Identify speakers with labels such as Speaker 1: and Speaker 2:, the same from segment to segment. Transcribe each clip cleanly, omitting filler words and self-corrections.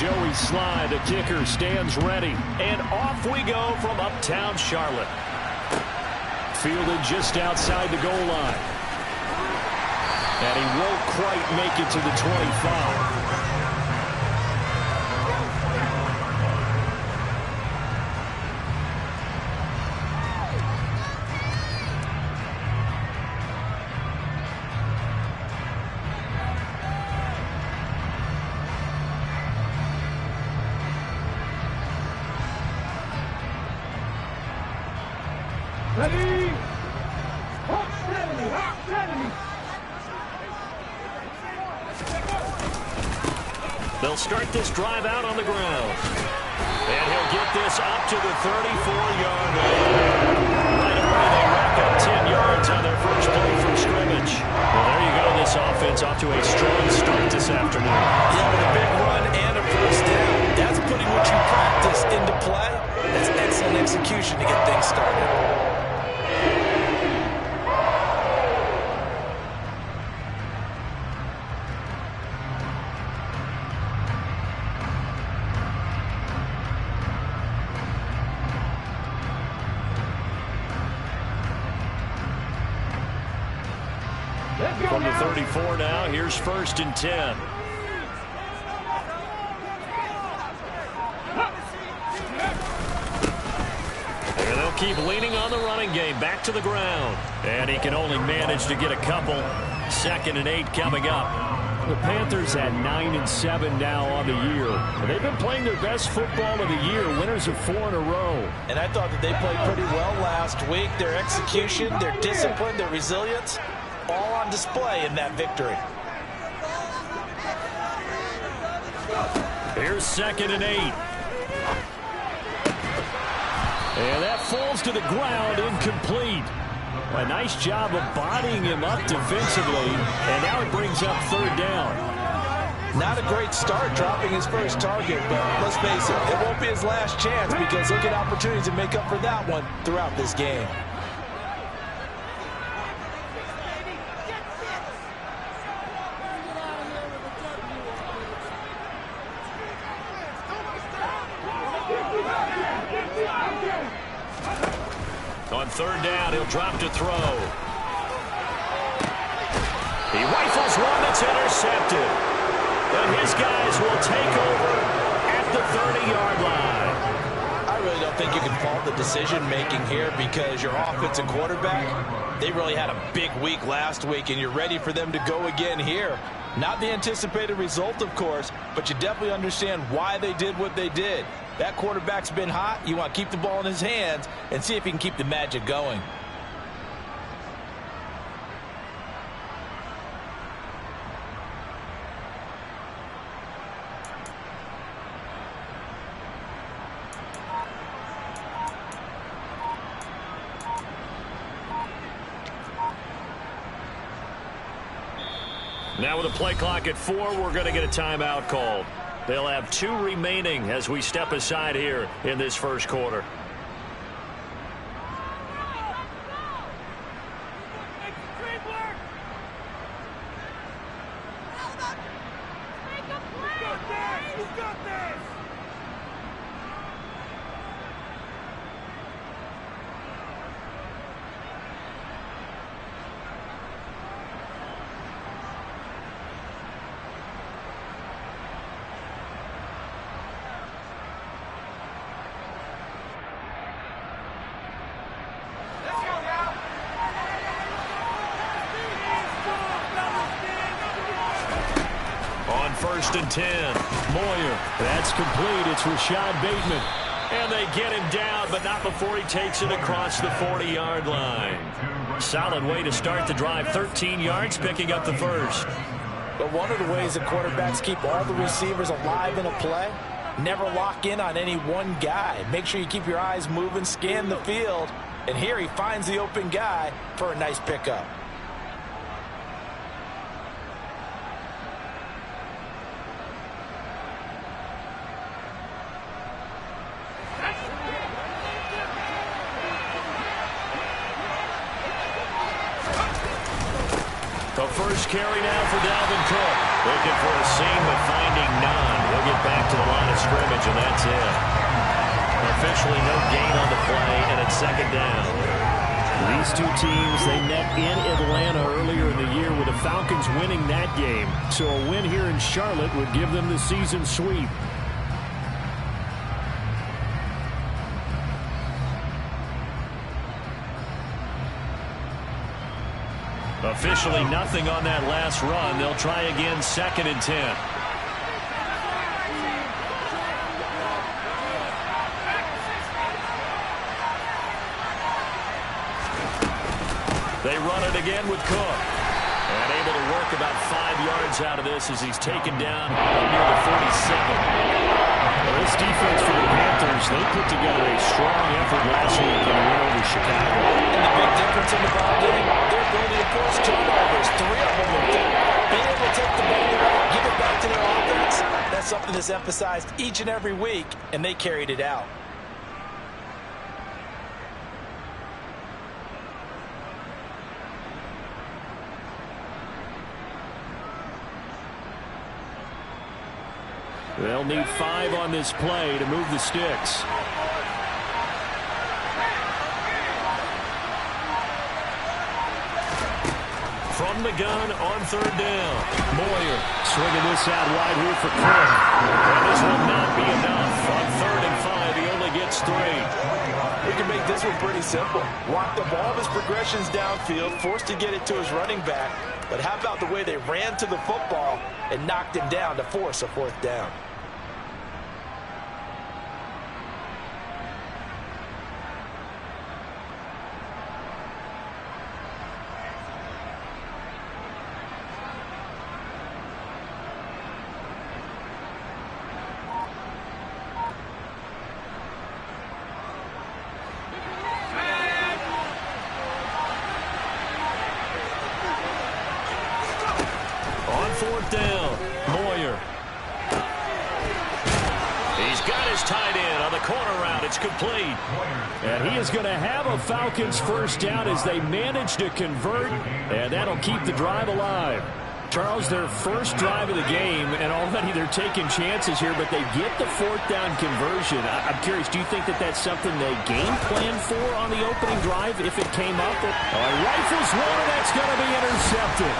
Speaker 1: Joey Sly, the kicker, stands ready. And off we go from uptown Charlotte. Fielded just outside the goal line. And he won't quite make it to the 25. They'll start this drive out on the ground. And he'll get this up to the 34-yard line. Right away, they rack up 10 yards on their first play from scrimmage. Well, there you go. This offense off to a strong start this afternoon.
Speaker 2: Yeah, with a big run and a first down. That's putting what you practice into play. That's excellent execution to get things started.
Speaker 1: From the 34 now, here's 1st and 10. And they'll keep leaning on the running game. Back to the ground. And he can only manage to get a couple. 2nd and 8 coming up. The Panthers at 9-7 now on the year. They've been playing their best football of the year. Winners of 4 in a row.
Speaker 2: And I thought that they played pretty well last week. Their execution, their discipline, their resilience, all on display in that victory.
Speaker 1: Here's 2nd and 8. And that falls to the ground, incomplete. A nice job of bodying him up defensively, and now it brings up 3rd down.
Speaker 2: Not a great start dropping his first target, but let's face it, it won't be his last chance because he'll get opportunities to make up for that one throughout this game.
Speaker 1: On 3rd down, he'll drop to throw. He rifles one that's intercepted. And his guys will take over at the 30-yard line.
Speaker 2: I really don't think you can fault the decision-making here because your offensive quarterback, they really had a big week last week, and you're ready for them to go again here. Not the anticipated result, of course, but you definitely understand why they did what they did. That quarterback's been hot. You want to keep the ball in his hands and see if he can keep the magic going.
Speaker 1: Now with a play clock at 4, we're going to get a timeout called. They'll have 2 remaining as we step aside here in this first quarter. On 1st and 10, Moyer. That's complete. It's Rashad Bateman. And they get him down, but not before he takes it across the 40-yard line. Solid way to start the drive. 13 yards, picking up the first.
Speaker 2: But one of the ways that quarterbacks keep all the receivers alive in a play, never lock in on any one guy. Make sure you keep your eyes moving, scan the field. And here he finds the open guy for a nice pickup.
Speaker 1: The first carry now for Dalvin Cook. Looking for a seam, but finding none. He'll get back to the line of scrimmage, and that's it. Officially no gain on the play, and it's second down. These two teams, they met in Atlanta earlier in the year with the Falcons winning that game. So a win here in Charlotte would give them the season sweep. Officially nothing on that last run. They'll try again, 2nd and 10. They run it again with Cook. And able to work about 5 yards out of this as he's taken down near the 47. Well, this defense for the Panthers, they put together a strong effort last week in a win over Chicago.
Speaker 2: And the big difference in the ball game, their ability to force turnovers. 3 of them in fact. Being able to take the ball away, give it back to their offense, that's something that's emphasized each and every week, and they carried it out.
Speaker 1: They'll need 5 on this play to move the sticks. From the gun on 3rd down. Moyer swinging this out wide here for Cook. And this will not be enough. On 3rd and 5, he only gets 3.
Speaker 2: We can make this one pretty simple. Walk the ball of his progressions downfield, forced to get it to his running back. But how about the way they ran to the football and knocked him down to force a 4th down?
Speaker 1: Down. Moyer. He's got his tight end on the corner route. It's complete. And he is going to have a Falcons 1st down as they manage to convert, and that'll keep the drive alive. Charles, their first drive of the game, and already they're taking chances here, but they get the 4th down conversion. I'm curious, do you think that that's something they game plan for on the opening drive if it came up? Rifles one, and that's going to be intercepted.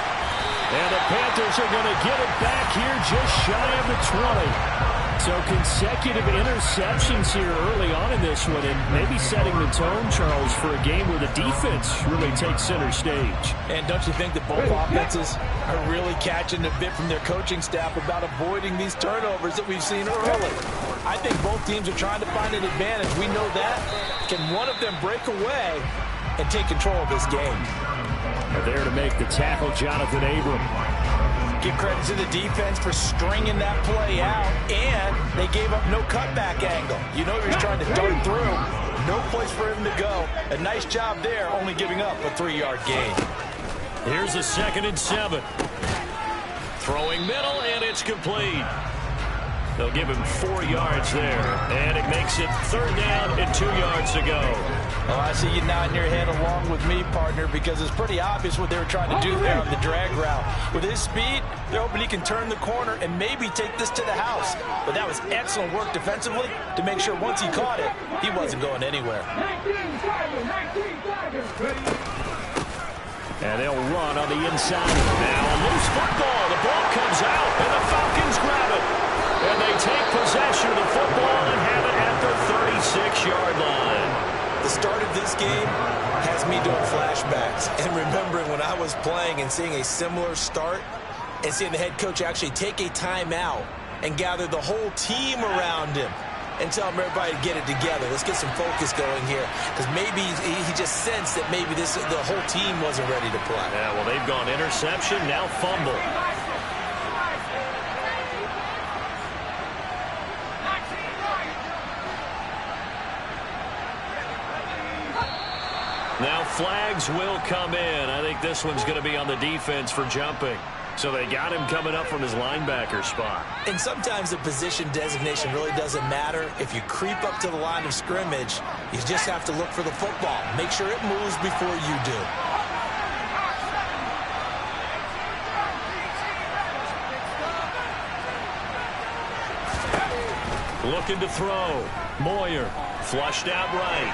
Speaker 1: And the Panthers are going to get it back here just shy of the 20. So consecutive interceptions here early on in this one, and maybe setting the tone, Charles, for a game where the defense really takes center stage.
Speaker 2: And don't you think that both offenses are really catching a bit from their coaching staff about avoiding these turnovers that we've seen early? I think both teams are trying to find an advantage. We know that. Can one of them break away and take control of this game?
Speaker 1: There to make the tackle, Jonathan Abram.
Speaker 2: Give credit to the defense for stringing that play out, and they gave up no cutback angle. You know he was trying to dart through. No place for him to go. A nice job there, only giving up a 3-yard gain.
Speaker 1: Here's a 2nd and 7. Throwing middle, and it's complete. They'll give him 4 yards there, and it makes it 3rd down and 2 yards to go.
Speaker 2: Oh, I see you nodding your head along with me, partner, because it's pretty obvious what they were trying to do there on the drag route. With his speed, they're hoping he can turn the corner and maybe take this to the house. But that was excellent work defensively to make sure once he caught it, he wasn't going anywhere.
Speaker 1: And they'll run on the inside. Now a loose football. The ball comes out, and the Falcons grab it. And they take possession of the football and have it at the 36-yard line.
Speaker 2: The start of this game has me doing flashbacks and remembering when I was playing and seeing a similar start and seeing the head coach actually take a timeout and gather the whole team around him and tell him everybody to get it together. Let's get some focus going here, because maybe he just sensed that maybe the whole team wasn't ready to play.
Speaker 1: Yeah, well, they've gone interception, now fumble. Now flags will come in. I think this one's going to be on the defense for jumping. So they got him coming up from his linebacker spot.
Speaker 2: And sometimes the position designation really doesn't matter. If you creep up to the line of scrimmage, you just have to look for the football. Make sure it moves before you do.
Speaker 1: Looking to throw. Moyer flushed out right.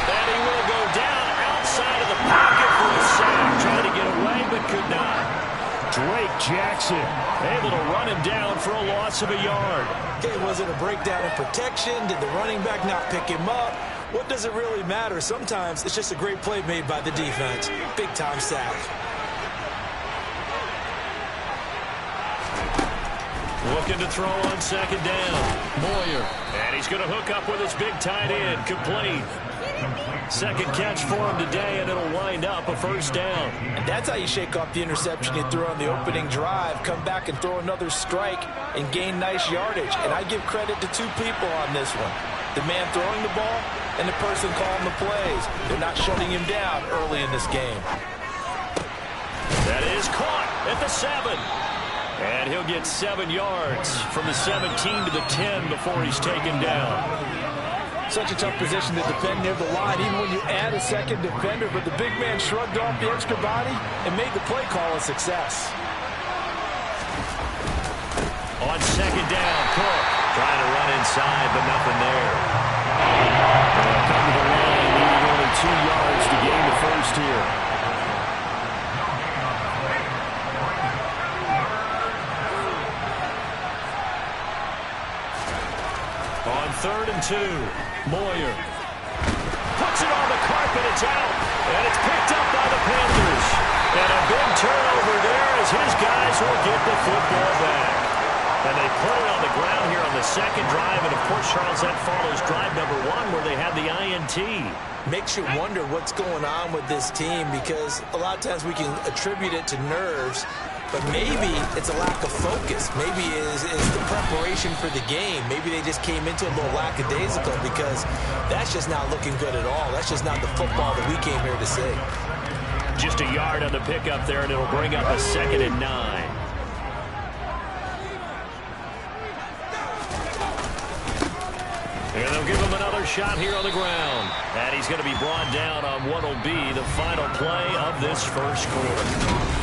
Speaker 1: And he will go down outside of the pocket for a sack. Trying to get away, but could not. Drake Jackson able to run him down for a loss of a yard.
Speaker 2: Okay, was it a breakdown in protection? Did the running back not pick him up? What does it really matter? Sometimes it's just a great play made by the defense. Big-time sack.
Speaker 1: Looking to throw on second down. Moyer. And he's going to hook up with his big tight end. Complete. Second catch for him today, and it'll wind up a first down.
Speaker 2: And that's how you shake off the interception you threw on the opening drive. Come back and throw another strike and gain nice yardage. And I give credit to two people on this one. The man throwing the ball and the person calling the plays. They're not shutting him down early in this game.
Speaker 1: That is caught at the 7. And he'll get 7 yards from the 17 to the 10 before he's taken down.
Speaker 2: Such a tough position to defend near the line, even when you add a second defender. But the big man shrugged off the extra body and made the play call a success.
Speaker 1: On second down, Cook trying to run inside, but nothing there. Come to the line, needing only 2 yards to gain the first here. On 3rd and 2, Moyer puts it on the carpet. It's out, and it's picked up by the Panthers. And a big turnover there as his guys will get the football back. And they put it on the ground here on the second drive. And, of course, Charles, that follows drive number 1 where they had the INT. Makes you wonder what's going on with this team, because a lot of times we can attribute it to nerves. But maybe it's a lack of focus. Maybe it's the preparation for the game. Maybe they just came into it a little lackadaisical, because that's just not looking good at all. That's just not the football that we came here to see. Just a yard on the pickup there, and it'll bring up a 2nd and 9. And they'll give him another shot here on the ground. And he's going to be brought down on what will be the final play of this first quarter.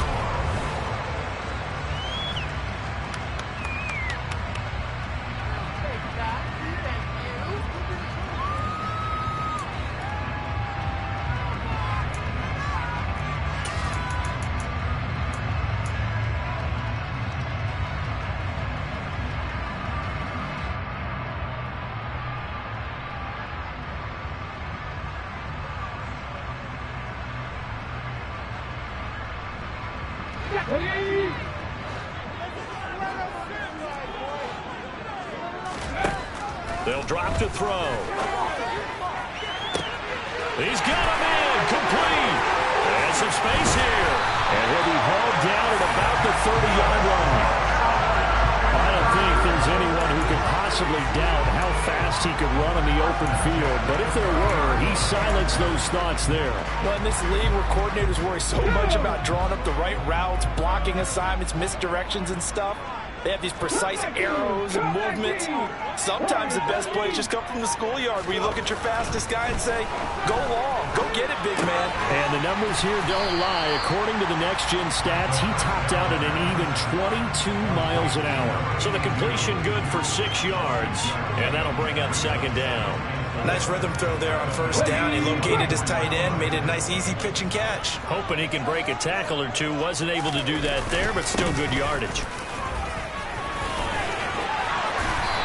Speaker 1: They'll drop to throw. He's got a man complete. And some space here. And he'll be hauled down at about the 30-yard line. I don't think there's anyone who could possibly doubt how fast he could run on the open field. But if there were, he silenced those thoughts there. Well, in this league where coordinators worry so much about drawing up the right routes, blocking assignments, misdirections and stuff, they have these precise arrows and movements. Sometimes the best plays just come from the schoolyard, where you look at your fastest guy and say, go long, go get it, big man. And the numbers here don't lie. According to the next-gen stats, he topped out at an even 22 miles an hour. So the completion good for 6 yards, and that'll bring up 2nd down. Nice rhythm throw there on 1st down. He located his tight end, made it a nice easy pitch and catch. Hoping he can break a tackle or two. Wasn't able to do that there, but still good yardage.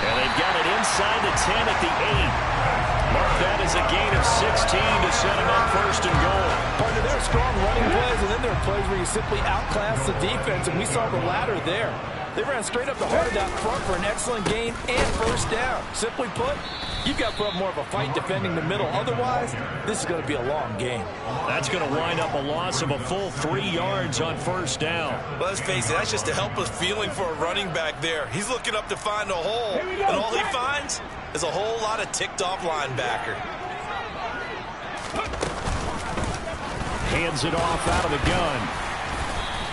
Speaker 1: And they've got it inside the 10 at the 8. Mark that as a gain of 16 to set him up 1st and goal. Partner, there are strong running plays, and then there are plays where you simply outclass the defense, and we saw the latter there. They ran straight up the heart of that front for an excellent gain and 1st down. Simply put, you've got to put up more of a fight defending the middle. Otherwise, this is going to be a long game. That's going to wind up a loss of a full 3 yards on 1st down. Well, let's face it, that's just a helpless feeling for a running back there. He's looking up to find a hole, and all he finds is a whole lot of ticked-off linebacker. Hands it off out of the gun.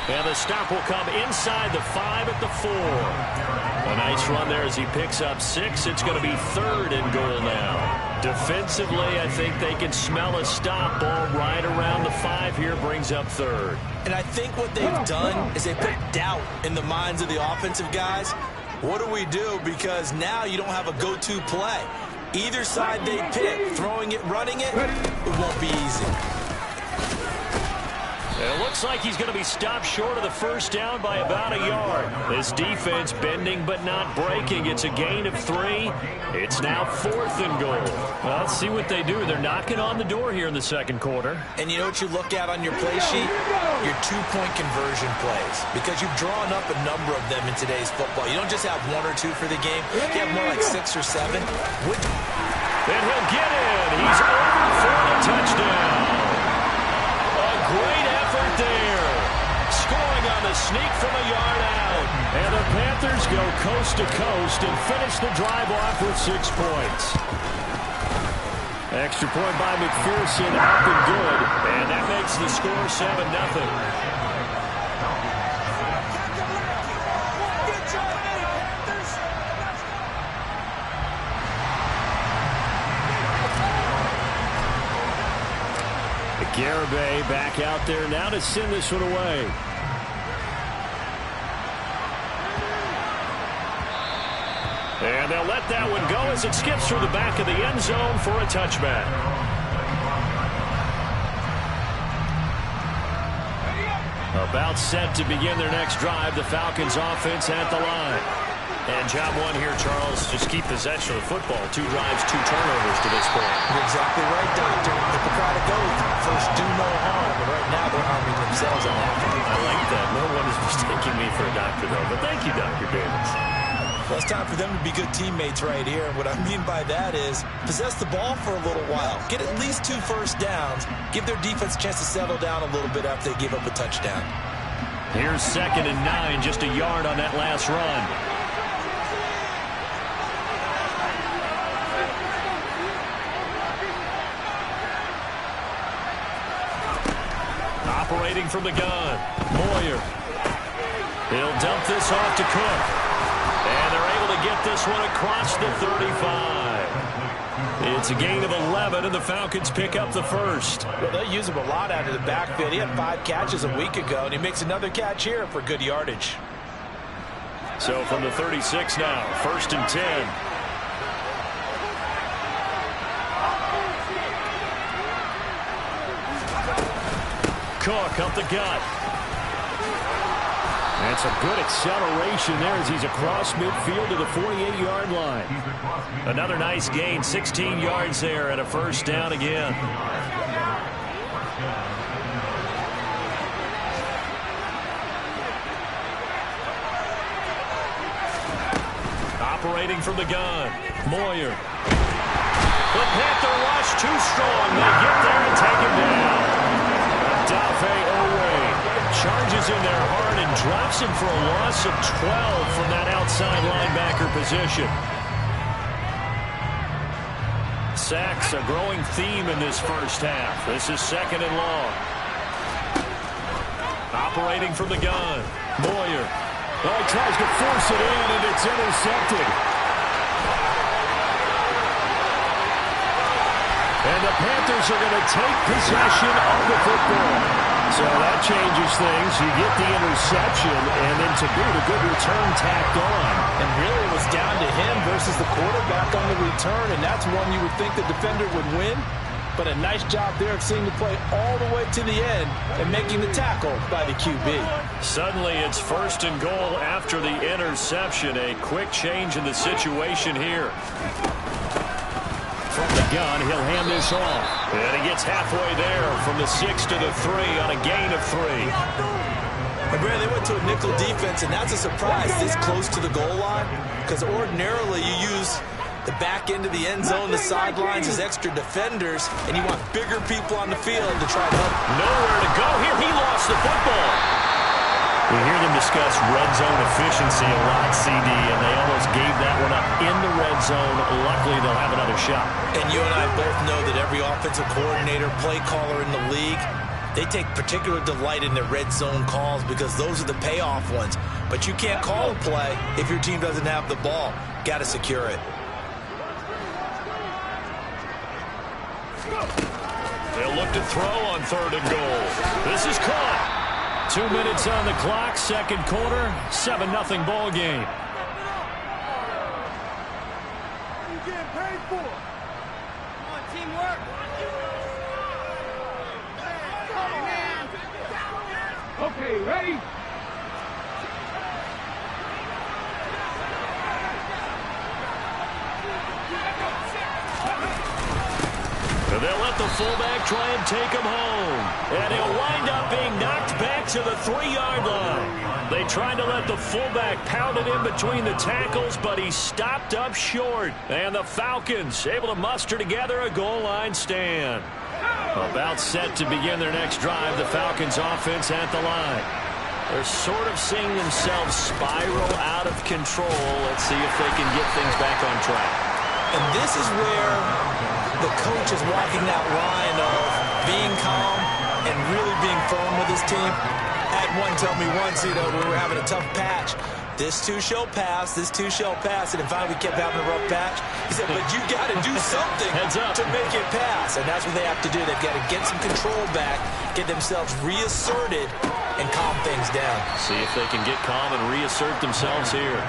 Speaker 1: And the stop will come inside the 5 at the 4. A nice run there as he picks up 6. It's going to be 3rd and goal now. Defensively, I think they can smell a stop. Ball right around the 5 here, brings up 3rd. And I think what they've done is they put doubt in the minds of the offensive guys.
Speaker 2: What do we do? Because now you don't have a go-to play. Either side they pick, throwing it, running it, it won't be easy.
Speaker 1: It looks like he's going to be stopped short of the first down by about a yard. This defense bending but not breaking. It's a gain of 3. It's now 4th and goal. Well, let's see what they do. They're knocking on the door here in the second quarter.
Speaker 2: And you know what you look at on your play sheet? Your 2-point conversion plays. Because you've drawn up a number of them in today's football. You don't just have 1 or 2 for the game. You have more like 6 or 7.
Speaker 1: And he'll get in. He's over for a touchdown. Great effort there. Scoring on the sneak from a yard out. And the Panthers go coast to coast and finish the drive off with 6 points. Extra point by McPherson, up and good. And that makes the score 7-0. Garibay back out there now to send this one away. And they'll let that one go as it skips through the back of the end zone for a touchback. About set to begin their next drive. The Falcons offense at the line. And job 1 here, Charles, just keep possession of the football. 2 drives, 2 turnovers to this point.
Speaker 2: You're exactly right, Doctor. Hippocratic oath. First, do no harm. But right now, they're harming themselves on that one.
Speaker 1: I like that. No one is mistaking me for a doctor, though. But thank you, Dr. Davis.
Speaker 2: Well, it's time for them to be good teammates right here. And what I mean by that is possess the ball for a little while. Get at least 2 first downs. Give their defense a chance to settle down a little bit after they give up a touchdown.
Speaker 1: Here's 2nd and 9, just a yard on that last run. Operating from the gun, Moyer. He'll dump this off to Cook. And they're able to get this one across the 35. It's a gain of 11, and the Falcons pick up the first.
Speaker 2: Well, they use him a lot out of the backfield. He had 5 catches a week ago, and he makes another catch here for good yardage.
Speaker 1: So from the 36 now, 1st and 10. Cook up the gut. And some good acceleration there as he's across midfield to the 48-yard line. Another nice gain, 16 yards there and a first down again. Operating from the gun, Moyer. The Panther rush too strong. They get there and take him down. Dafe Owe charges in there hard and drops him for a loss of 12 from that outside linebacker position. Sacks a growing theme in this first half. This is 2nd and long. Operating from the gun, Moyer. Oh, he tries to force it in, and it's intercepted. And the Panthers are going to take possession of the football. So that changes things. You get the interception, and then to boot, a good return tacked on.
Speaker 2: And really it was down to him versus the quarterback on the return, and that's one you would think the defender would win. But a nice job there of seeing the play all the way to the end and making the tackle by the QB.
Speaker 1: Suddenly it's 1st and goal after the interception. A quick change in the situation here. From the gun, he'll hand this off. And he gets halfway there from the 6 to the 3 on a gain of 3.
Speaker 2: And Brad, they went to a nickel defense, and that's a surprise this close to the goal line. Because ordinarily you use the back end of the end zone, the sidelines as extra defenders, and you want bigger people on the field to try to help.
Speaker 1: Nowhere to go here. He lost the football. We hear them discuss red zone efficiency a lot, CD, and they almost gave that one up in the red zone. Luckily, they'll have another shot.
Speaker 2: And you and I both know that every offensive coordinator, play caller in the league, they take particular delight in their red zone calls because those are the payoff ones. But you can't call a play if your team doesn't have the ball. Got to secure it.
Speaker 1: They'll look to throw on 3rd and goal. This is caught. 2 minutes on the clock, second quarter, 7-0 ball game.
Speaker 3: 4. Come on, teamwork.
Speaker 4: Okay, ready?
Speaker 1: They'll let the fullback try and take him home. And he'll wind up being knocked back to the 3-yard line. They tried to let the fullback pound it in between the tackles, but he stopped up short. And the Falcons able to muster together a goal line stand. About set to begin their next drive, the Falcons offense at the line. They're sort of seeing themselves spiral out of control. Let's see if they can get things back on track.
Speaker 2: And this is where the coach is walking that line of being calm and really being firm with his team. I had one tell me once, we were having a tough patch. This too shall pass, this too shall pass. And finally we kept having a rough patch. He said, but you got to do something to make it pass. And that's what they have to do. They've got to get some control back, get themselves reasserted, and calm things down.
Speaker 1: See if they can get calm and reassert themselves here.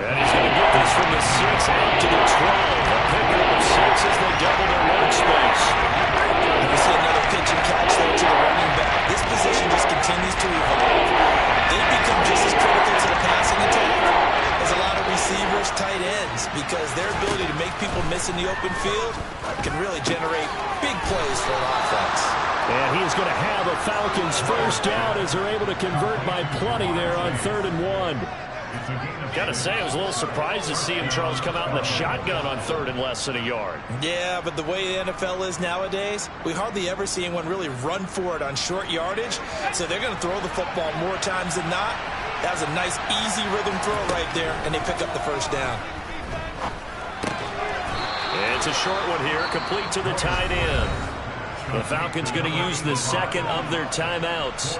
Speaker 1: And he's going to get this from the 6 out to the 12. A pickup of 6 as they double their workspace.
Speaker 2: And we see another pitch and catch there to the running back. This position just continues to evolve. They become just as critical to the passing attack as a lot of receivers, tight ends, because their ability to make people miss in the open field can really generate big plays for an offense.
Speaker 1: And he's going to have a Falcons first down as they're able to convert by plenty there on 3rd and 1. Gotta say, I was a little surprised to see him, Charles, come out in the shotgun on 3rd and less than a yard.
Speaker 2: Yeah, but the way the NFL is nowadays, we hardly ever see anyone really run for it on short yardage. So they're going to throw the football more times than not. That was a nice, easy rhythm throw right there, and they pick up the first down.
Speaker 1: It's a short one here, complete to the tight end. The Falcons going to use the second of their timeouts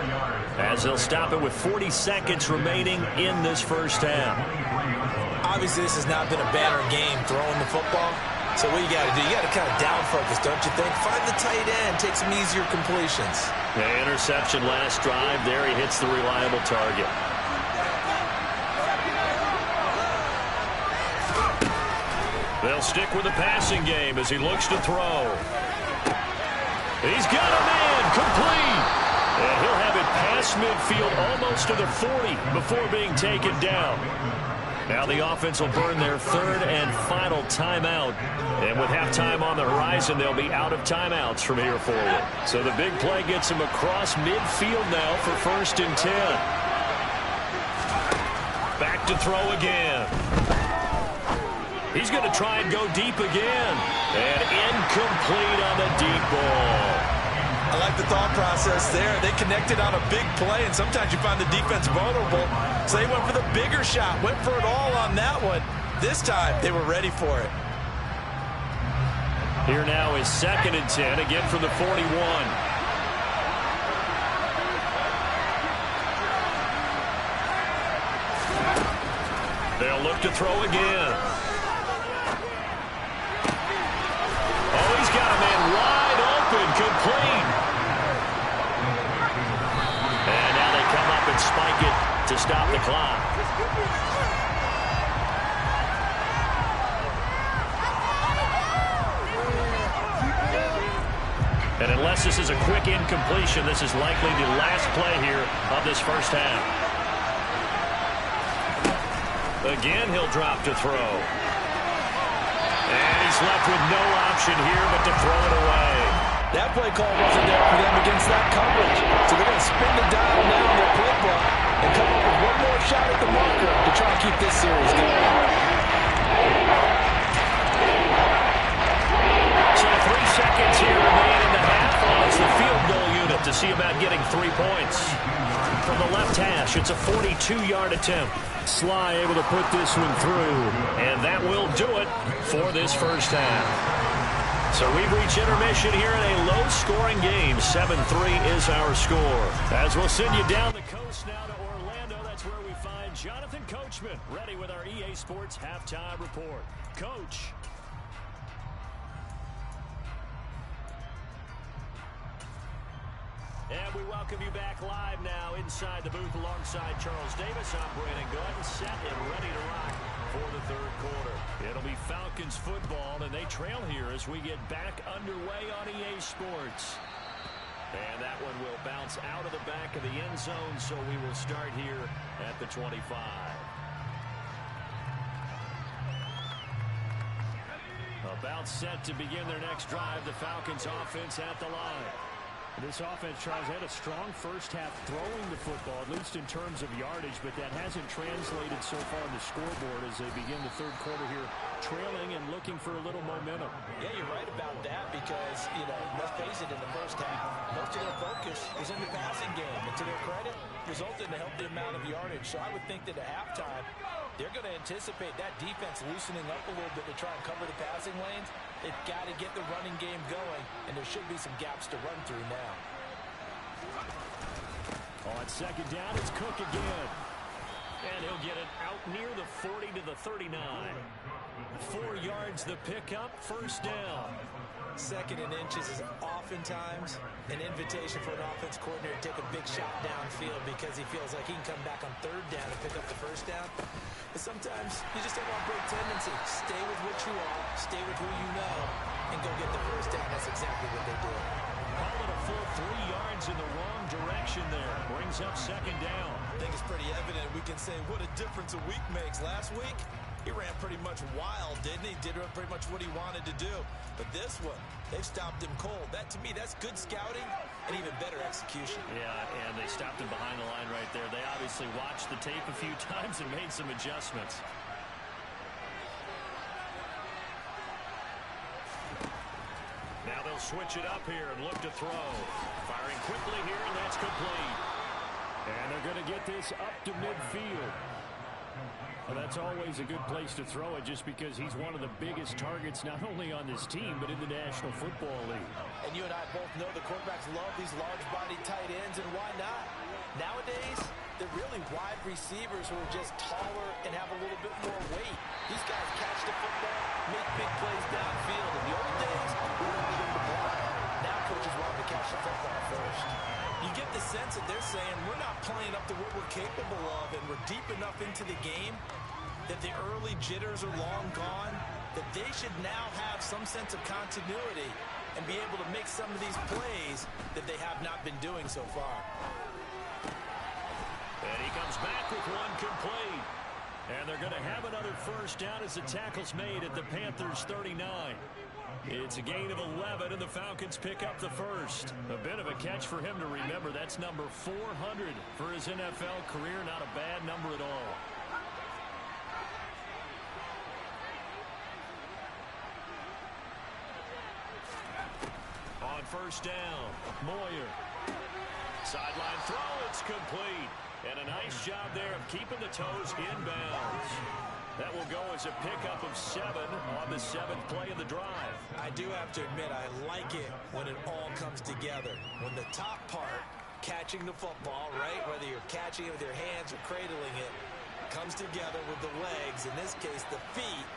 Speaker 1: as they'll stop it with 40 seconds remaining in this first half.
Speaker 2: Obviously, this has not been a banner game throwing the football. So what you got to do, you got to kind of down focus, don't you think? Find the tight end, take some easier completions.
Speaker 1: The interception last drive. There he hits the reliable target. They'll stick with the passing game as he looks to throw. He's got a man, complete. And he'll have it past midfield almost to the 40 before being taken down. Now the offense will burn their 3rd and final timeout. And with halftime on the horizon, they'll be out of timeouts from here forward. So the big play gets him across midfield now for 1st and 10. Back to throw again. He's going to try and go deep again. And incomplete on the deep ball.
Speaker 2: I like the thought process there. They connected on a big play, and sometimes you find the defense vulnerable. So they went for the bigger shot, went for it all on that one. This time, they were ready for it.
Speaker 1: Here now is 2nd and 10, again from the 41. They'll look to throw again. Oh, he's got a man wide open, complete. And now they come up and spike it to stop the clock. And unless this is a quick incompletion, this is likely the last play here of this first half. Again, he'll drop to throw. And he's left with no option here but to throw it away.
Speaker 2: That play call wasn't there for them against that coverage. So they're going to spin the dial now in their playbook and come up with one more shot at the marker to try and keep this series going.
Speaker 1: So 3 seconds here remain in the half. It's the field goal unit to see about getting 3 points. From the left hash, it's a 42-yard attempt. Sly able to put this one through. And that will do it for this first half. So we've reached intermission here in a low-scoring game. 7-3 is our score. As we'll send you down the coast now to Orlando, that's where we find Jonathan Coachman, ready with our EA Sports Halftime Report. Coach. And we welcome you back live now inside the booth alongside Charles Davis. I'm Brandon Glenn, set and ready to rock for the third quarter. It'll be Falcons football, and they trail here as we get back underway on EA Sports. And that one will bounce out of the back of the end zone, so we will start here at the 25. About set to begin their next drive, the Falcons offense at the line. This offense tries to have a strong first half throwing the football, at least in terms of yardage, but that hasn't translated so far on the scoreboard as they begin the third quarter here, trailing and looking for a little momentum.
Speaker 2: Yeah, you're right about that because, let's face it, in the first half, most of their focus was in the passing game. And to their credit, resulted in a healthy amount of yardage. So I would think that at halftime, they're going to anticipate that defense loosening up a little bit to try and cover the passing lanes. They've got to get the running game going, and there should be some gaps to run through now.
Speaker 1: On second down, it's Cook again. And he'll get it out near the 40 to the 39. 4 yards the pickup, first down.
Speaker 2: Second and inches is oftentimes an invitation for an offense coordinator to take a big shot downfield because he feels like he can come back on third down and pick up the first down. But sometimes you just don't want to break tendency. Stay with what you are, stay with who you know, and go get the first down. That's exactly what they did.
Speaker 1: Call it a full 3 yards in the wrong direction there. Brings up second down.
Speaker 2: I think it's pretty evident we can say what a difference a week makes. Last week, he ran pretty much wild, didn't he? Did pretty much what he wanted to do. But this one, they've stopped him cold. That, to me, that's good scouting and even better execution.
Speaker 1: Yeah, and they stopped him behind the line right there. They obviously watched the tape a few times and made some adjustments. Now they'll switch it up here and look to throw. Firing quickly here, and that's complete. And they're going to get this up to midfield. Well, that's always a good place to throw it just because he's one of the biggest targets not only on this team but in the National Football League.
Speaker 2: And you and I both know the quarterbacks love these large-bodied tight ends, and why not? Nowadays, they're really wide receivers who are just taller and have a little bit more weight. These guys catch the football, make big plays downfield. In the old days, we were going to block. Now coaches want to catch the football first. You get the sense that they're saying we're not playing up to what we're capable of, and we're deep enough into the game that the early jitters are long gone, that they should now have some sense of continuity and be able to make some of these plays that they have not been doing so far.
Speaker 1: And he comes back with one complete. And they're going to have another first down as the tackle's made at the Panthers 39. It's a gain of 11, and the Falcons pick up the first. A bit of a catch for him to remember. That's number 400 for his NFL career. Not a bad number at all. On first down, Moyer. Sideline throw, it's complete. And a nice job there of keeping the toes inbounds. That will go as a pickup of 7 on the 7th play of the drive.
Speaker 2: I do have to admit, I like it when it all comes together. When the top part, catching the football, right, whether you're catching it with your hands or cradling it, comes together with the legs, in this case the feet,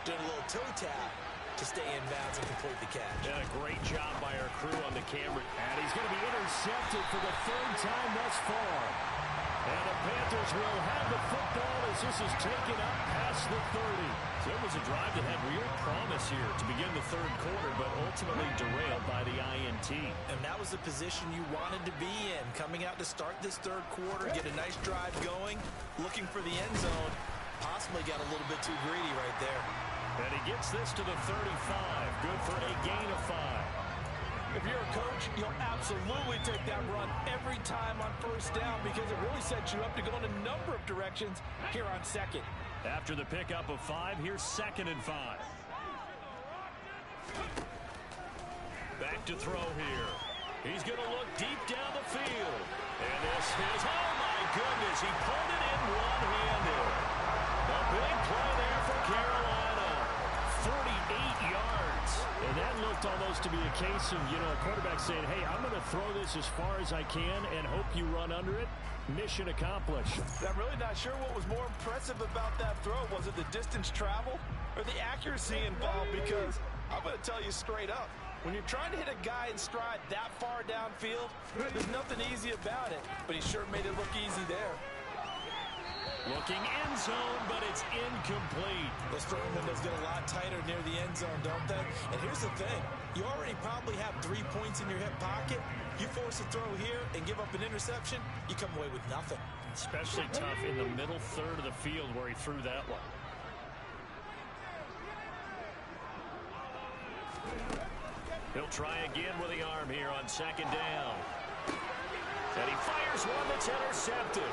Speaker 2: doing a little toe tap to stay in bounds and complete the catch.
Speaker 1: And a great job by our crew on the camera. And he's going to be intercepted for the 3rd time thus far. And the Panthers will have the football as this is taken up past the 30. So it was a drive that had real promise here to begin the 3rd quarter, but ultimately derailed by the INT.
Speaker 2: And that was the position you wanted to be in, coming out to start this 3rd quarter, get a nice drive going, looking for the end zone. Possibly got a little bit too greedy right there.
Speaker 1: And he gets this to the 35. Good for a gain of 5.
Speaker 2: If you're a coach, you'll absolutely take that run every time on first down because it really sets you up to go in a number of directions here on 2nd.
Speaker 1: After the pickup of 5, here's 2nd and 5. Back to throw here. He's going to look deep down the field. And this is, oh my goodness, he pulled it in one-handed. A big play there for Carolina. 48 yards. And that looked almost to be a case of, a quarterback saying, hey, I'm going to throw this as far as I can and hope you run under it. Mission accomplished.
Speaker 2: I'm really not sure what was more impressive about that throw. Was it the distance traveled or the accuracy involved? Because I'm going to tell you straight up, when you're trying to hit a guy in stride that far downfield, there's nothing easy about it. But he sure made it look easy there.
Speaker 1: Looking end zone, but it's incomplete.
Speaker 2: Those throwing windows get a lot tighter near the end zone, don't they? And here's the thing. You already probably have 3 points in your hip pocket. You force a throw here and give up an interception, you come away with nothing.
Speaker 1: Especially tough in the middle third of the field where he threw that one. He'll try again with the arm here on second down. And he fires one that's intercepted.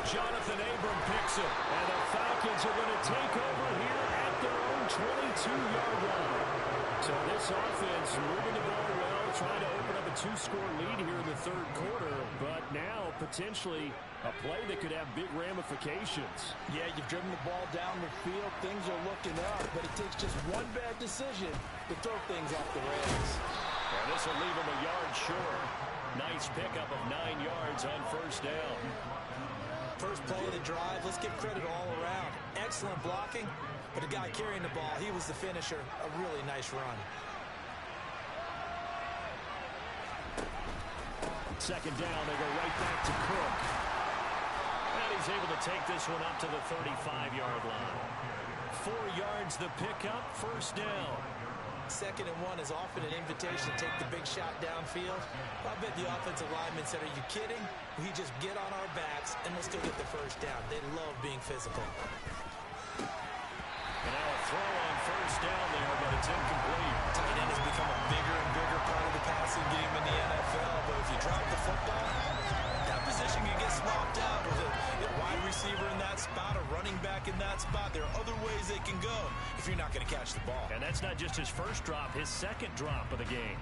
Speaker 1: Jonathan Abram picks it. And the Falcons are going to take over here at their own 22-yard line. So this offense moving the ball well, trying to open up a 2-score lead here in the third quarter. But now potentially a play that could have big ramifications.
Speaker 2: Yeah, you've driven the ball down the field. Things are looking up, but it takes just one bad decision to throw things off the rails.
Speaker 1: And this will leave him a yard short. Nice pickup of 9 yards on first down.
Speaker 2: First play of the drive, let's give credit all around. Excellent blocking, but the guy carrying the ball, he was the finisher. A really nice run.
Speaker 1: Second down, they go right back to Cook. And he's able to take this one up to the 35-yard line. 4 yards the pickup, first down.
Speaker 2: 2nd and 1 is often an invitation to take the big shot downfield. I bet the offensive lineman said, are you kidding? We just get on our backs and let's go get the first down. They love being physical.
Speaker 1: And now a throw on first down there, but it's incomplete.
Speaker 2: Tight end has become a bigger and bigger part of the passing game in the NFL, but if you drop the football, that position can get swapped out with a wide receiver in that spot, a running back in that spot. There are other ways they can go if you're not going to catch the ball.
Speaker 1: And that's not just his first drop, his second drop of the game.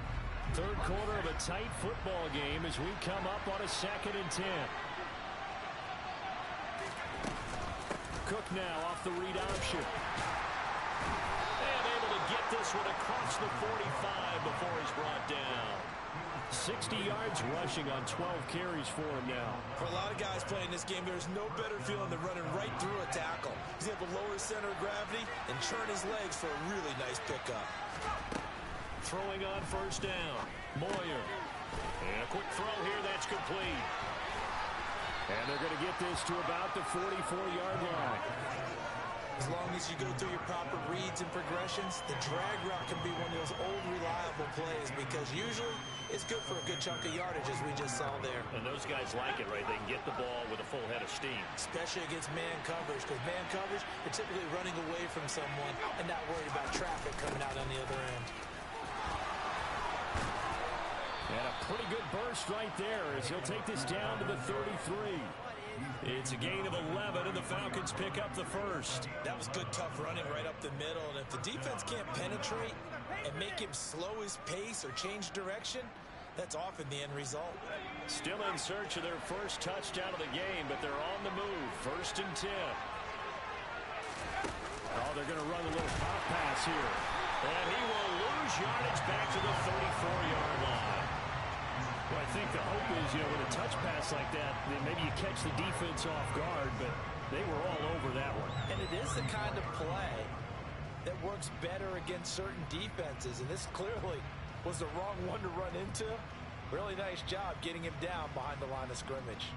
Speaker 1: Third quarter of a tight football game as we come up on a 2nd and 10. Cook now off the read option. And able to get this one across the 45 before he's brought down. 60 yards rushing on 12 carries for him now.
Speaker 2: For a lot of guys playing this game, there's no better feeling than running right through a tackle. He's able to lower his center of gravity and churn his legs for a really nice pickup.
Speaker 1: Throwing on first down. Moyer. And a quick throw here that's complete. And they're going to get this to about the 44-yard line.
Speaker 2: As long as you go through your proper reads and progressions, the drag route can be one of those old reliable plays because usually it's good for a good chunk of yardage as we just saw there.
Speaker 1: And those guys like it, right? They can get the ball with a full head of steam.
Speaker 2: Especially against man coverage because man coverage, they're typically running away from someone and not worried about traffic coming out on the other end.
Speaker 1: And a pretty good burst right there as he'll take this down to the 33. It's a gain of 11, and the Falcons pick up the first.
Speaker 2: That was good, tough running right up the middle. And if the defense can't penetrate and make him slow his pace or change direction, that's often the end result.
Speaker 1: Still in search of their first touchdown of the game, but they're on the move. 1st and 10. Oh, they're going to run a little pop pass here. And he will lose yardage back to the 34-yard line. Well, I think the hope is, with a touch pass like that, maybe you catch the defense off guard, but they were all over that one.
Speaker 2: And it is the kind of play that works better against certain defenses, and this clearly was the wrong one to run into. Really nice job getting him down behind the line of scrimmage.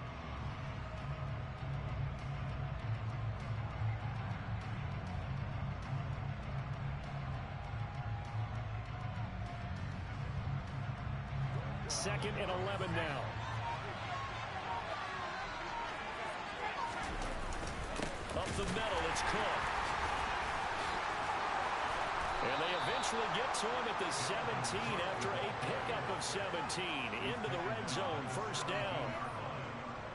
Speaker 1: Second and 11 now. Up the middle, it's Cook. And they eventually get to him at the 17 after a pickup of 17 into the red zone, first down.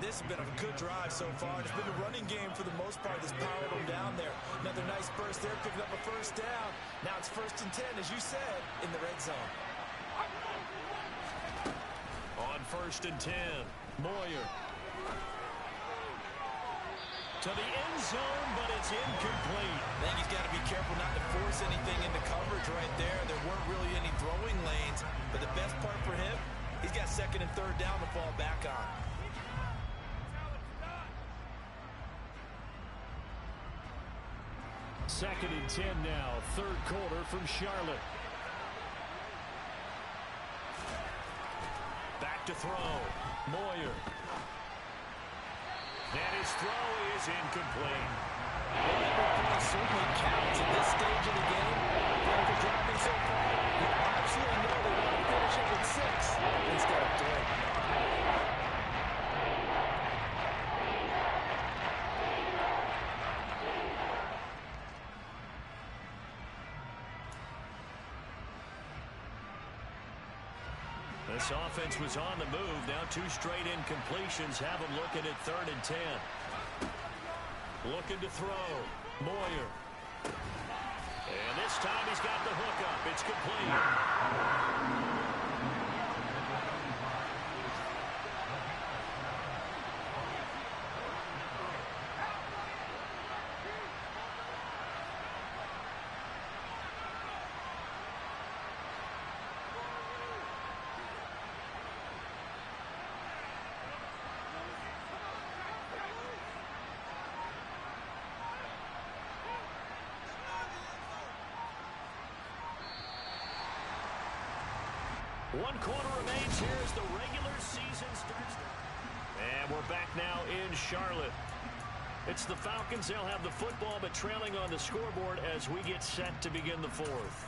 Speaker 2: This has been a good drive so far. It's been a running game for the most part that's powered them down there. Another nice burst there, picking up a first down. Now it's 1st and 10, as you said, in the red zone.
Speaker 1: On 1st and 10, Moyer. To the end zone, but it's incomplete.
Speaker 2: I think he's got to be careful not to force anything into coverage right there. There weren't really any throwing lanes, but the best part for him, he's got 2nd and 3rd down to fall back on.
Speaker 1: Second and 10 now, third quarter from Charlotte. Back to throw, Moyer. And his throw is incomplete.
Speaker 2: It certainly counts at this stage of the game. After driving so far, you absolutely know they want to finish it with 6 instead of 3.
Speaker 1: This offense was on the move. Now 2 straight incompletions have them looking at 3rd and 10. Looking to throw. Moyer. And this time he's got the hook up. It's complete. One quarter remains here as the regular season starts. And we're back now in Charlotte. It's the Falcons. They'll have the football, but trailing on the scoreboard as we get set to begin the 4th.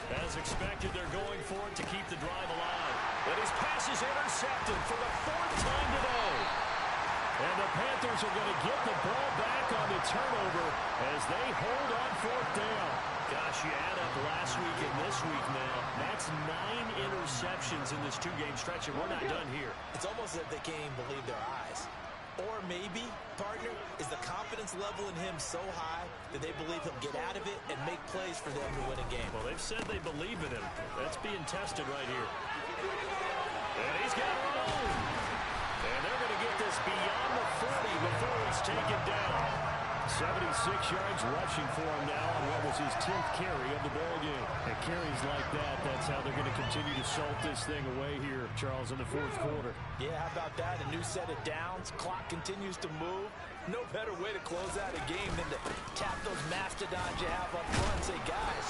Speaker 1: As expected, they're going for it to keep the drive alive. But his pass is intercepted for the 4th time today. And the Panthers are going to get the ball back on the turnover as they hold on 4th down. Gosh, you add up last week and this week now. That's 9 interceptions in this 2-game stretch, and we're not done here.
Speaker 2: It's almost as if they can't even believe their eyes. Or maybe, partner, is the confidence level in him so high that they believe he'll get out of it and make plays for them to win a game.
Speaker 1: Well, they've said they believe in him. That's being tested right here. And he's got room. And they're going to get this beyond the 40 before it's taken down. 76 yards rushing for him now on what was his 10th carry of the ball game. And carries like that, that's how they're going to continue to salt this thing away here, Charles, in the 4th quarter.
Speaker 2: Yeah, how about that? A new set of downs. Clock continues to move. No better way to close out a game than to tap those mastodons you have up front and say, guys,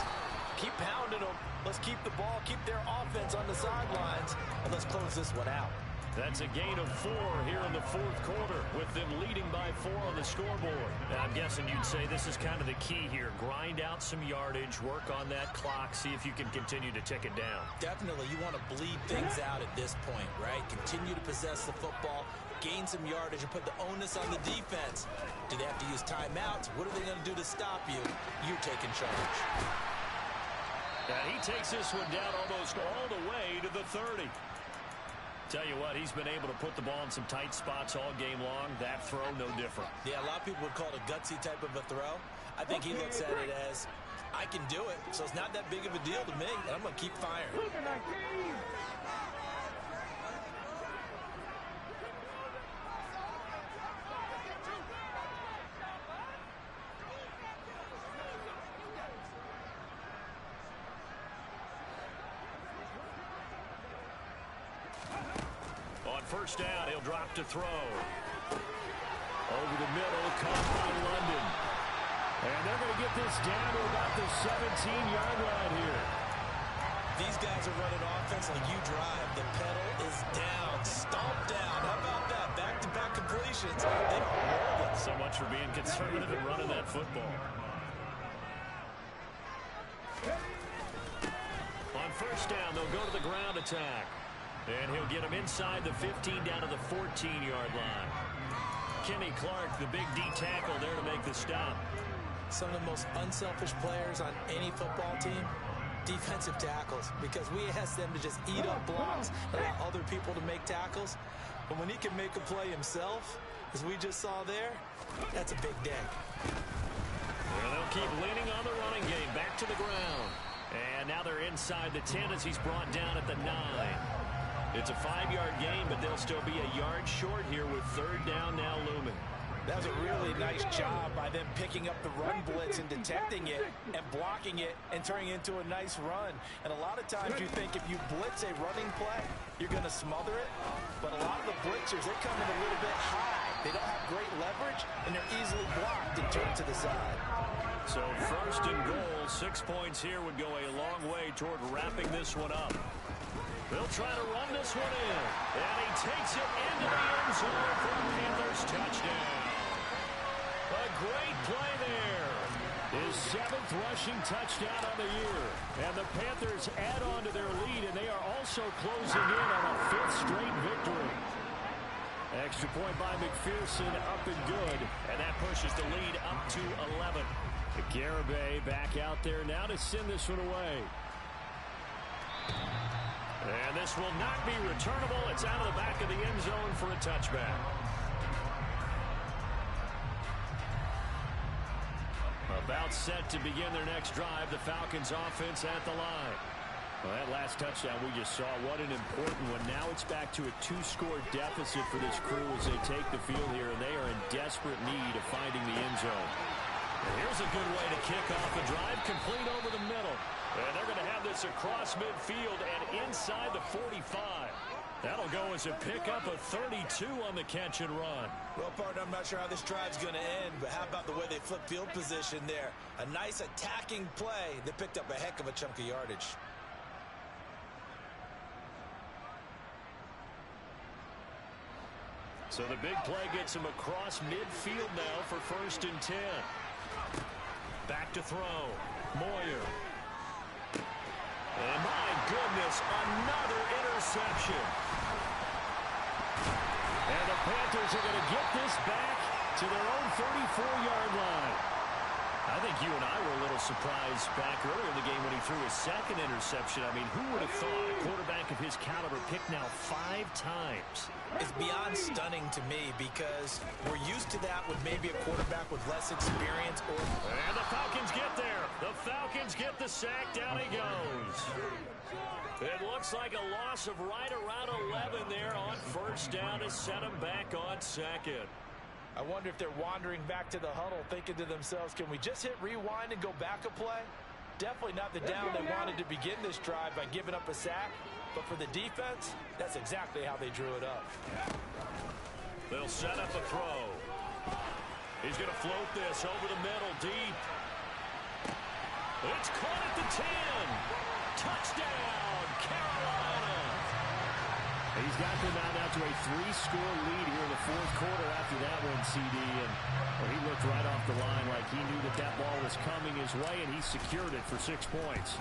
Speaker 2: keep pounding them. Let's keep the ball, keep their offense on the sidelines, and let's close this one out.
Speaker 1: That's a gain of 4 here in the 4th quarter with them leading by 4 on the scoreboard. And I'm guessing you'd say this is kind of the key here. Grind out some yardage, work on that clock, see if you can continue to tick it down.
Speaker 2: Definitely, you want to bleed things out at this point, right? Continue to possess the football, gain some yardage, and put the onus on the defense. Do they have to use timeouts? What are they going to do to stop you? You're taking charge.
Speaker 1: And he takes this one down almost all the way to the 30. Tell you what, he's been able to put the ball in some tight spots all game long. That throw, no different.
Speaker 2: Yeah, a lot of people would call it a gutsy type of a throw. I think he looks at it as, I can do it, so it's not that big of a deal to me, and I'm going to keep firing.
Speaker 1: On 1st down, he'll drop to throw. Over the middle, caught by London. And they're going to get this down to about the 17-yard line here.
Speaker 2: These guys are running offense like you drive. The pedal is down, stomped down. How about that? Back-to-back completions. They don't hold it.
Speaker 1: So much for being conservative and running that football. On 1st down, they'll go to the ground attack. And he'll get him inside the 15 down to the 14-yard line. Kenny Clark, the big D tackle there to make the stop.
Speaker 2: Some of the most unselfish players on any football team, defensive tackles, because we ask them to just eat up blocks, allow other people to make tackles. But when he can make a play himself, as we just saw there, that's a big day.
Speaker 1: Well, they'll keep leaning on the running game, back to the ground. And now they're inside the 10 as he's brought down at the 9. It's a 5-yard gain, but they'll still be a yard short here with 3rd down now looming.
Speaker 2: That was a really nice job by them picking up the run blitz and detecting it and blocking it and turning it into a nice run. And a lot of times you think if you blitz a running play, you're going to smother it. But a lot of the blitzers, they come in a little bit high. They don't have great leverage, and they're easily blocked and turned to the side.
Speaker 1: So first and goal, 6 points here would go a long way toward wrapping this one up. They'll try to run this one in, and he takes it into the end zone for the Panthers touchdown. A great play there. His 7th rushing touchdown on the year. And the Panthers add on to their lead, and they are also closing in on a 5th straight victory. Extra point by McPherson, up and good. And that pushes the lead up to 11. Garibay back out there now to send this one away. And this will not be returnable. It's out of the back of the end zone for a touchback. About set to begin their next drive, the Falcons offense at the line. Well, that last touchdown we just saw, what an important one. Now it's back to a 2-score deficit for this crew as they take the field here, and they are in desperate need of finding the end zone. And here's a good way to kick off the drive, complete over the middle. And they're going to have this across midfield and inside the 45. That'll go as a pickup of 32 on the catch and run.
Speaker 2: Well, partner, I'm not sure how this drive's going to end, but how about the way they flip field position there? A nice attacking play that picked up a heck of a chunk of yardage.
Speaker 1: So the big play gets him across midfield now for 1st and 10. Back to throw. Moyer. And my goodness, another interception. And the Panthers are going to get this back to their own 34-yard line. I think you and I were a little surprised back earlier in the game when he threw his 2nd interception. I mean, who would have thought a quarterback of his caliber picked now 5 times?
Speaker 2: It's beyond stunning to me because we're used to that with maybe a quarterback with less experience.
Speaker 1: And the Falcons get there. The Falcons get the sack. Down he goes. It looks like a loss of right around 11 there on 1st down to set him back on 2nd.
Speaker 2: I wonder if they're wandering back to the huddle thinking to themselves, can we just hit rewind and go back a play? Definitely not the down they wanted to begin this drive by giving up a sack. But for the defense, that's exactly how they drew it up.
Speaker 1: They'll set up a throw. He's going to float this over the middle deep. It's caught at the 10. Touchdown, Carolina. He's got them out to a 3-score lead here in the 4th quarter after that one, CD. And well, he looked right off the line like he knew that ball was coming his way, and he secured it for 6 points.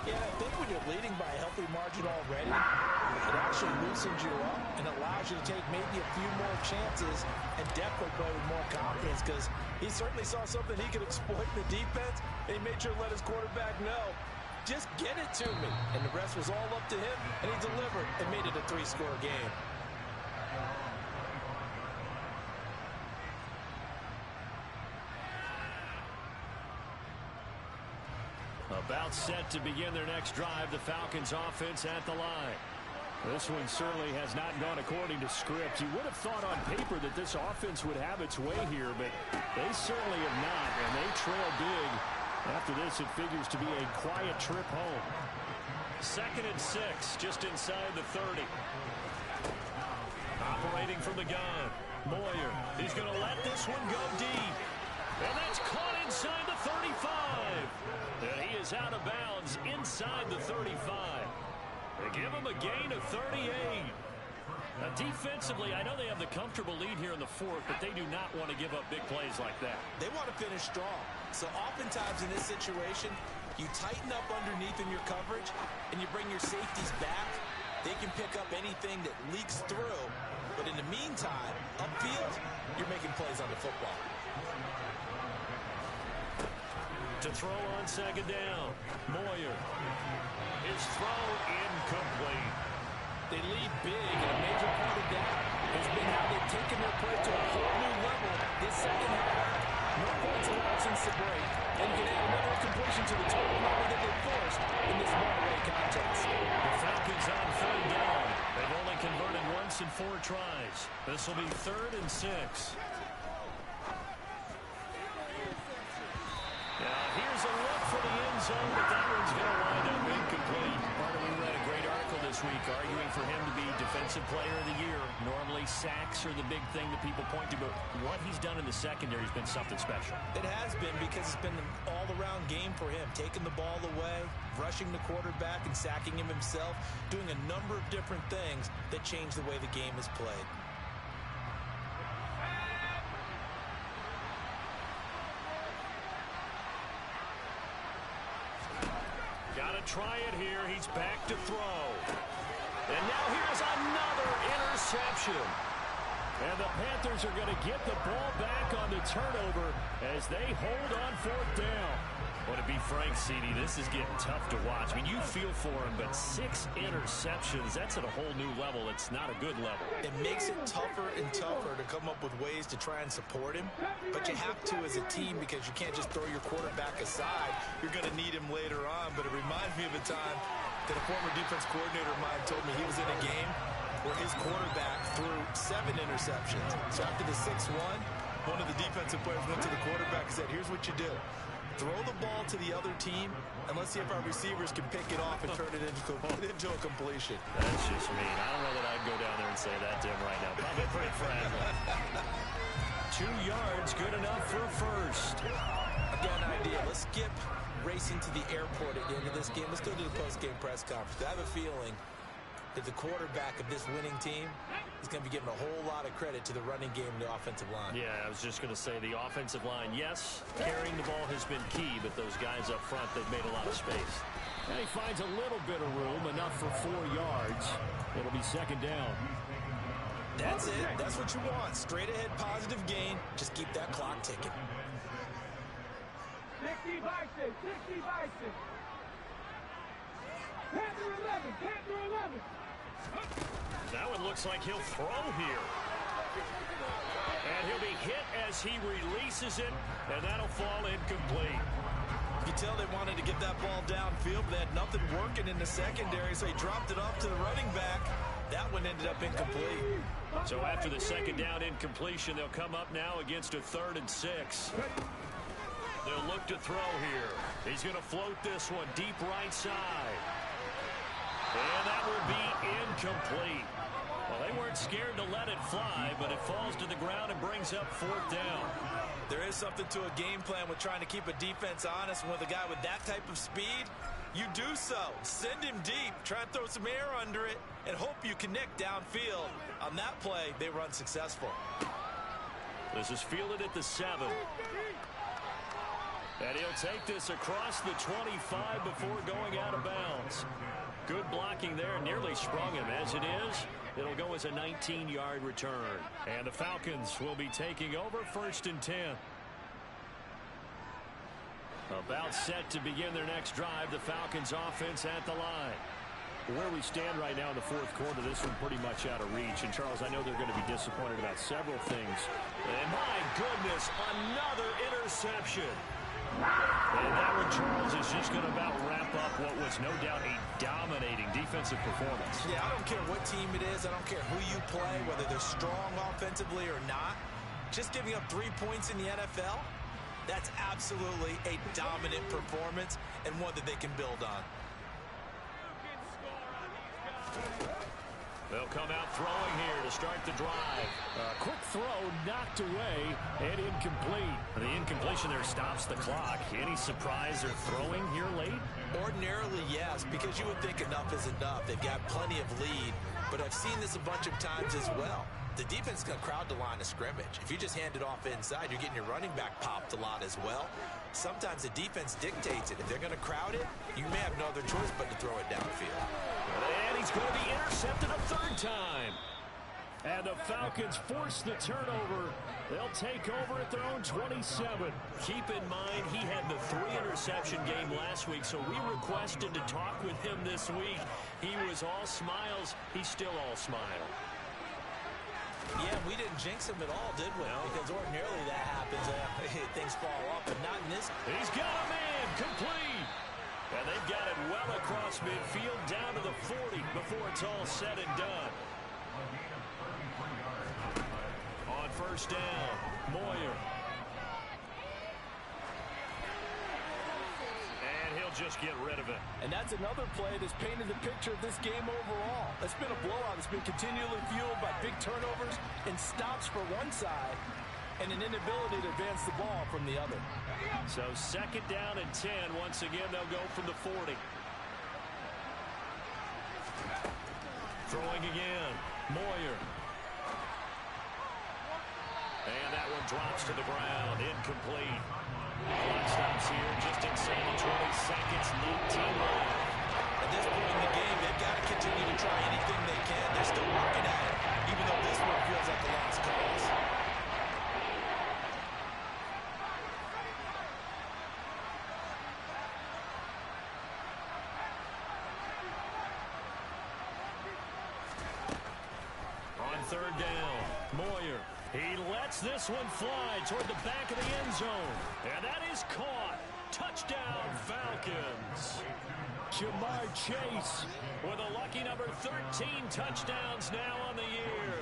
Speaker 2: Yeah, I think when you're leading by a healthy margin already, it actually loosens you up and allows you to take maybe a few more chances and definitely play with more confidence because he certainly saw something he could exploit in the defense, and he made sure to let his quarterback know, just get it to me. And the rest was all up to him, and he delivered and made it a 3-score game.
Speaker 1: About set to begin their next drive, the Falcons offense at the line. This one certainly has not gone according to script. You would have thought on paper that this offense would have its way here, but they certainly have not, and they trail big. After this, it figures to be a quiet trip home. 2nd and 6, just inside the 30. Operating from the gun, Moyer. He's going to let this one go deep. And that's caught inside the 35. And he is out of bounds inside the 35. They give him a gain of 38. Now, defensively, I know they have the comfortable lead here in the 4th, but they do not want to give up big plays like that.
Speaker 2: They want to finish strong. So oftentimes in this situation, you tighten up underneath in your coverage, and you bring your safeties back. They can pick up anything that leaks through. But in the meantime, upfield, you're making plays on the football.
Speaker 1: To throw on 2nd down, Moyer. His throw incomplete.
Speaker 2: They lead big, and a major part of that has been how they've taken their play to a whole new level this 2nd half. No points allowed since the break, and you can add another completion to the total number that they forced in this runaway contest.
Speaker 1: The Falcons on 3rd down. They've only converted once in 4 tries. This will be 3rd and 6. Now, here's a look for the end zone, but that one's going to wind up incomplete. We read a great article this week arguing for him to be Defensive Player of the Year. Normally, sacks are the big thing that people point to, but what he's done in the secondary has been something special.
Speaker 2: It has been, because it's been an all-around game for him. Taking the ball away, rushing the quarterback, and sacking him himself, doing a number of different things that change the way the game is played.
Speaker 1: Got to try it here. He's back to throw. And now here's another interception. And the Panthers are going to get the ball back on the turnover as they hold on fourth down. Well, to be frank, CD, this is getting tough to watch. I mean, you feel for him, but 6 interceptions, that's at a whole new level. It's not a good level.
Speaker 2: It makes it tougher and tougher to come up with ways to try and support him, but you have to as a team, because you can't just throw your quarterback aside. You're going to need him later on, but it reminds me of a time that a former defense coordinator of mine told me he was in a game where his quarterback threw 7 interceptions. So after the 6th one of the defensive players went to the quarterback and said, here's what you do. Throw the ball to the other team, and let's see if our receivers can pick it off and turn it into a completion.
Speaker 1: That's just mean. I don't know that I'd go down there and say that to him right now. Probably pretty fragile. 2 yards, good enough for first.
Speaker 2: I've got an idea. Let's skip racing to the airport at the end of this game. Let's go to the post-game press conference. I have a feeling that the quarterback of this winning team is going to be given a whole lot of credit to the running game and the offensive line.
Speaker 1: Yeah, I was just going to say the offensive line, yes, carrying the ball has been key, but those guys up front, they've made a lot of space. And he finds a little bit of room, enough for 4 yards. It'll be second down.
Speaker 2: That's it. That's what you want. Straight ahead, positive gain. Just keep that clock ticking.
Speaker 4: 60 Bison, 60 Bison. Panther 11, Panther 11.
Speaker 1: That one looks like he'll throw here. And he'll be hit as he releases it, and that'll fall incomplete.
Speaker 2: You can tell they wanted to get that ball downfield, but they had nothing working in the secondary, so he dropped it off to the running back. That one ended up incomplete.
Speaker 1: So after the second down incompletion, they'll come up now against a 3rd and 6. They'll look to throw here. He's going to float this one deep right side. And that will be incomplete. Well, they weren't scared to let it fly, but it falls to the ground and brings up 4th down.
Speaker 2: There is something to a game plan with trying to keep a defense honest. With a guy with that type of speed, you do so. Send him deep, try and throw some air under it, and hope you connect downfield. On that play, they run successful.
Speaker 1: This is fielded at the 7. And he'll take this across the 25 before going out of bounds. Good blocking there, nearly sprung him. As it is, it'll go as a 19-yard return. And the Falcons will be taking over 1st and 10. About set to begin their next drive, the Falcons offense at the line. Where we stand right now in the 4th quarter, this one pretty much out of reach. And, Charles, I know they're going to be disappointed about several things. And, my goodness, another interception. And that one, Charles, is just going to about wrap up what was no doubt a dominating defensive performance.
Speaker 2: Yeah, I don't care what team it is. I don't care who you play, whether they're strong offensively or not. Just giving up 3 points in the NFL, that's absolutely a dominant performance and one that they can build on.
Speaker 1: They'll come out throwing here to start the drive. Quick throw knocked away and incomplete. The incompletion there stops the clock. Any surprise they're throwing here late?
Speaker 2: Ordinarily, yes, because you would think enough is enough. They've got plenty of lead, but I've seen this a bunch of times as well. The defense is going to crowd the line of scrimmage. If you just hand it off inside, you're getting your running back popped a lot as well. Sometimes the defense dictates it. If they're going to crowd it, you may have no other choice but to throw it downfield.
Speaker 1: And he's going to be intercepted a 3rd time. And the Falcons force the turnover. They'll take over at their own 27. Keep in mind, he had the 3-interception game last week, so we requested to talk with him this week. He was all smiles. He's still all smile.
Speaker 2: Yeah, we didn't jinx him at all, did we? No. Because ordinarily that happens. Things fall off, but not in this.
Speaker 1: He's got a man complete. And they've got it well across midfield down to the 40 before it's all said and done. On 1st down, Moyer. And he'll they'll just get rid of it.
Speaker 2: And that's another play that's painted the picture of this game overall. It's been a blowout. It's been continually fueled by big turnovers and stops for one side and an inability to advance the ball from the other.
Speaker 1: So 2nd down and 10. Once again, they'll go from the 40. Throwing again. Moyer. And that one drops to the ground. Incomplete. Clock stops here just inside the 20 seconds. 19 left.
Speaker 2: At this point in the game, they've got to continue to try anything they can. They're still working at it, even though this one feels like a lost cause.
Speaker 1: On 3rd down, Moyer. He lets this one fly toward the back of the end zone. And that is caught. Touchdown, Falcons. Jamar Chase with a lucky number 13 touchdowns now on the year.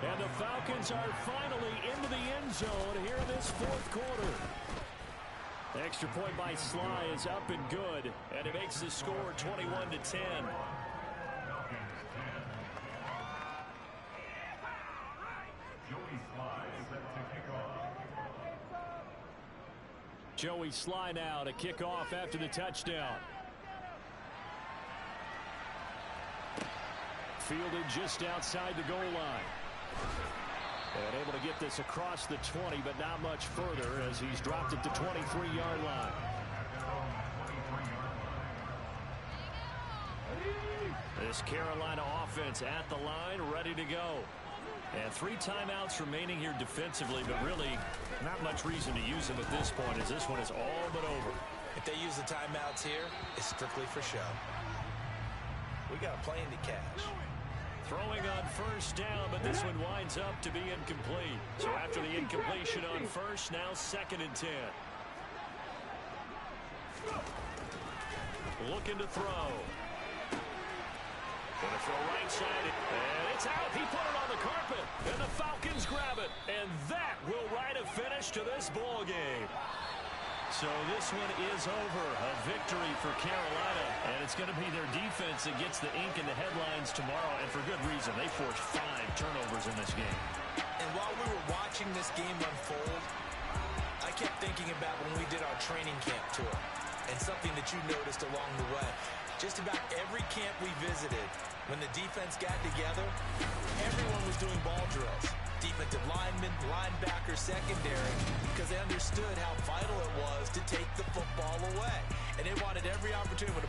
Speaker 1: And the Falcons are finally into the end zone here in this 4th quarter. The extra point by Sly is up and good. And it makes the score 21-10. Joey Sly now to kick off after the touchdown. Fielded just outside the goal line. And able to get this across the 20, but not much further as he's dropped it to 23-yard line. This Carolina offense at the line, ready to go. And 3 timeouts remaining here defensively, but really not much reason to use them at this point as this one is all but over.
Speaker 2: If they use the timeouts here, it's strictly for show. We got a plane to catch.
Speaker 1: Throwing on 1st down, but this one winds up to be incomplete. So after the incompletion on 1st, now 2nd and 10. Looking to throw. Going to throw right side, and it's out. He put it on the carpet, and the Falcons grab it. And that will write a finish to this ball game. So this one is over. A victory for Carolina, and it's going to be their defense that gets the ink in the headlines tomorrow, and for good reason. They forced 5 turnovers in this game.
Speaker 2: And while we were watching this game unfold, I kept thinking about when we did our training camp tour and something that you noticed along the way. Just about every camp we visited, when the defense got together, everyone was doing ball drills. Defensive linemen, linebackers, secondary, because they understood how vital it was to take the football away. And they wanted every opportunity.